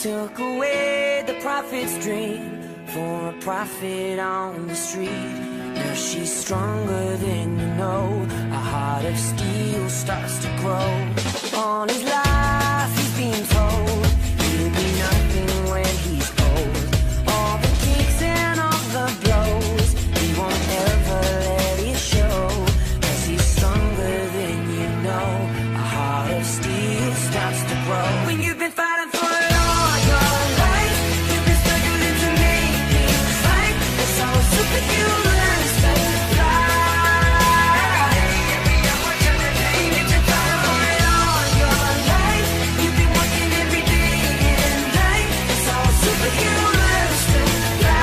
took away the prophet's dream for a prophet on the street. Now she's stronger than you know. A heart of steel starts to grow. All his life he's been told he'll be nothing when he's old. All the kicks and all the blows, he won't ever let it show. 'Cause he's stronger than you know. A heart of steel starts to grow. When you've been fighting for it all your life, you've been struggling to make things right. That's how a superhuman starts to fly. You've been fighting for it all your life. You've been working every day and night. That's how a superhuman starts to fly.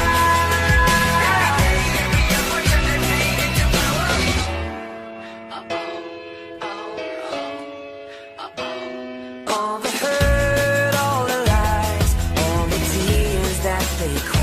All the hurt, all the lies, all the tears that they cry.